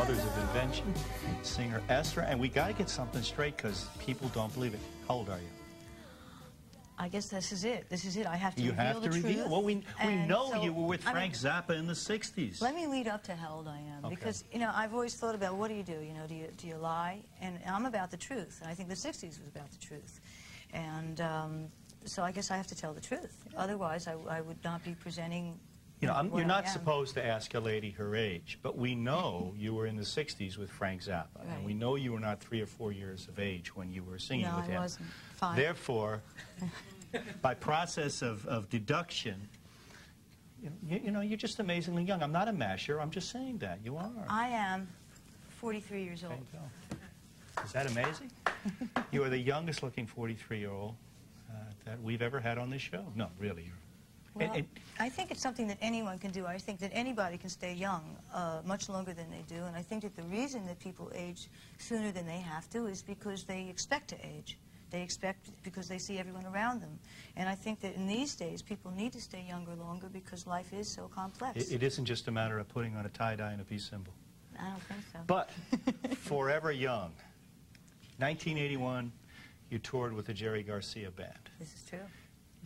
mothers of invention, singer Essra, and we got to get something straight because people don't believe it. How old are you? I guess this is it. This is it. I have to You reveal have to the reveal. truth. Well, we know so, you were with Frank Zappa in the 60s. Let me lead up to how old I am. Okay. Because, you know, I've always thought about what do you do? You know, do you lie? And I'm about the truth. And I think the 60s was about the truth. And so I guess I have to tell the truth. Otherwise, I would not be presenting. You know, you're not supposed to ask a lady her age, but we know you were in the 60s with Frank Zappa. Right. And we know you were not 3 or 4 years of age when you were singing with him. No, I wasn't. 5. Therefore, by process of deduction, you know, you're just amazingly young. I'm not a masher. I'm just saying that. You are. I am 43 years old. There you go. Is that amazing? You are the youngest looking 43-year-old that we've ever had on this show. No, really. Well, I think it's something that anyone can do. I think that anybody can stay young much longer than they do. And I think that the reason that people age sooner than they have to is because they expect to age. They expect because they see everyone around them. And I think that in these days, people need to stay younger longer because life is so complex. It isn't just a matter of putting on a tie-dye and a peace symbol. I don't think so. But forever young. 1981, you toured with the Jerry Garcia Band. This is true.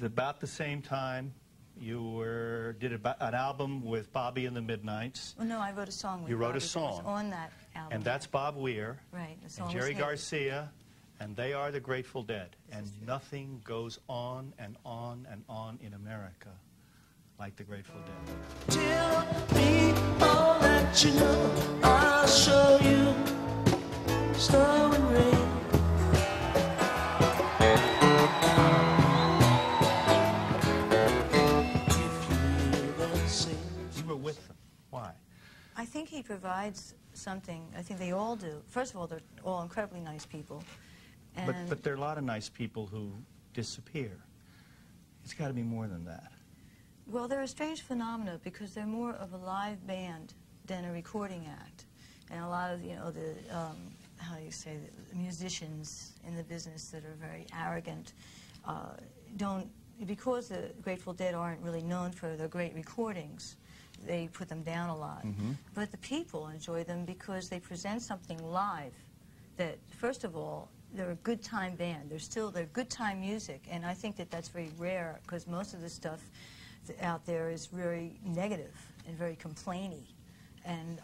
About the same time, you did an album with Bobby and the Midnights. Well, no, I wrote a song with You wrote Bobby a song. that was on that album. And that's Bob Weir. Right. The song and Jerry was his. Garcia. And they are the Grateful Dead. This And nothing goes on and on and on in America like the Grateful Dead. Tell me all that you know. I'll show you. Snow and rain. You were with them. Why? I think he provides something. I think they all do. First of all, they're all incredibly nice people. And But there are a lot of nice people who disappear. It's got to be more than that. well, they're a strange phenomena because they're more of a live band than a recording act. And a lot of, you know, the, how do you say, the musicians in the business that are very arrogant don't, because the Grateful Dead aren't really known for their great recordings, they put them down a lot. But the people enjoy them because they present something live that, first of all, they're a good time band. They're good time music, and I think that that's very rare because most of the stuff out there is very negative and very complainy. And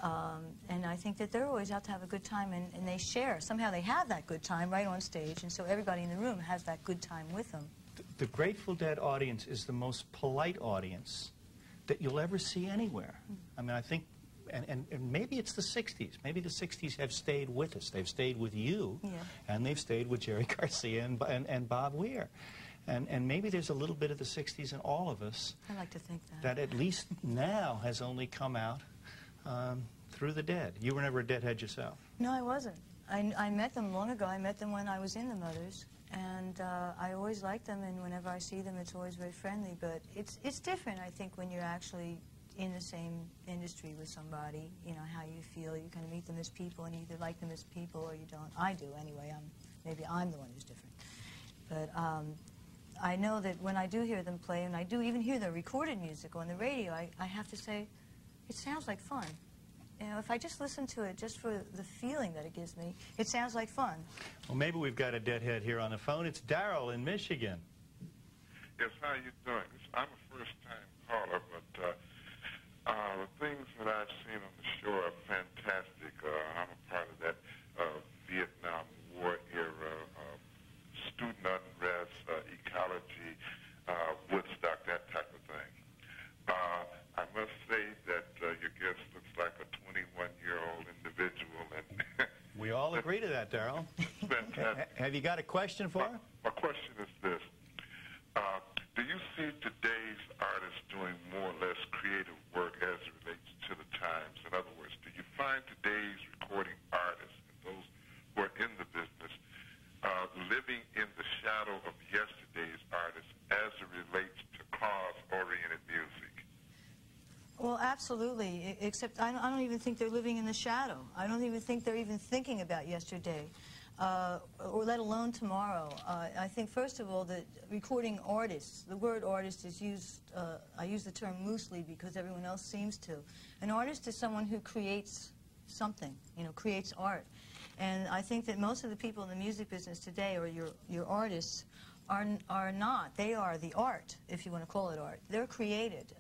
I think that they're always out to have a good time, and they share. Somehow they have that good time right on stage, and so everybody in the room has that good time with them. The Grateful Dead audience is the most polite audience that you'll ever see anywhere. I mean, I think, and maybe it's the 60s. Maybe the 60s have stayed with us. They've stayed with you, and they've stayed with Jerry Garcia and Bob Weir. And maybe there's a little bit of the 60s in all of us. I like to think that. That at least now has only come out through the Dead. You were never a Deadhead yourself. No, I wasn't. I met them long ago. I met them when I was in the Mothers, and I always like them, and whenever I see them, it's always very friendly. But it's different, I think, when you're actually in the same industry with somebody, you know, how you feel. You kind of meet them as people, and you either like them as people or you don't. I do, anyway. Maybe I'm the one who's different. But I know that when I do hear them play, and I do even hear their recorded music on the radio, I have to say, it sounds like fun. You know, if I just listen to it just for the feeling that it gives me, it sounds like fun. Well, maybe we've got a Deadhead here on the phone. It's Daryl in Michigan. Yes, how you doing? I'm a first-time caller, but the things that I've seen on the show are fantastic. I'm a part of that Vietnam War era, student unrest, ecology, Woodstock, that type of thing. I must say that your guest looks like a 21-year-old individual. And We all agree to that, Daryl. Fantastic. Have you got a question for her? My question is this. Do you see today's artists doing more or less creative work as it relates to the times? In other words, do you find today's recording artists and those who are in the business living in the shadow of yesterday's artists as it relates to cause-oriented music? Well, absolutely, except I don't even think they're living in the shadow. I don't even think they're even thinking about yesterday, or let alone tomorrow. I think, first of all, that recording artists, the word artist is used, I use the term loosely because everyone else seems to. An artist is someone who creates something, you know, creates art. And I think that most of the people in the music business today, or your artists, are not. They are the art, if you want to call it art. They're created.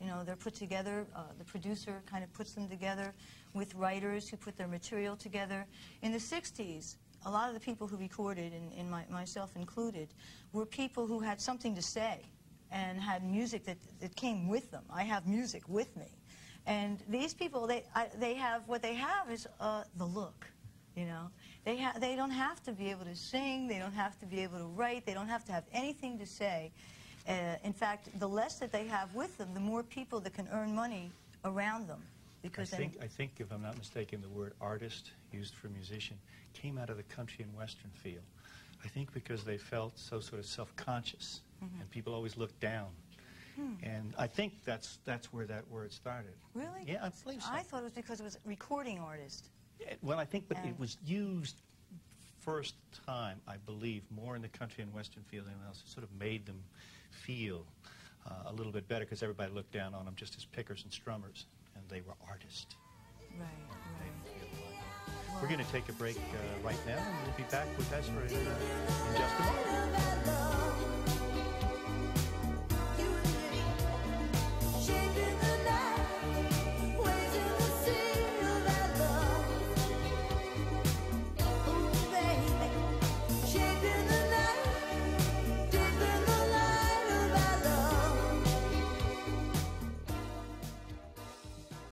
You know, they're put together. The producer kind of puts them together with writers who put their material together. In the 60s, a lot of the people who recorded, and myself included, were people who had something to say and had music that came with them. I have music with me. And these people, they have, what they have is the look, you know. They don't have to be able to sing, they don't have to be able to write, they don't have to have anything to say. In fact, the less that they have with them, the more people that can earn money around them. Because I think, if I'm not mistaken, the word artist used for musician came out of the country and western field. I think because they felt so sort of self-conscious, and people always looked down. And I think that's where that word started. Really? Yeah, I believe so. I thought it was because it was recording artist. Well, I think, but it was used first time, I believe, more in the country and western field than anyone else. It sort of made them feel a little bit better because everybody looked down on them just as pickers and strummers, and they were artists. Right, right. We're going to take a break right now, and we'll be back with Essra in just a moment.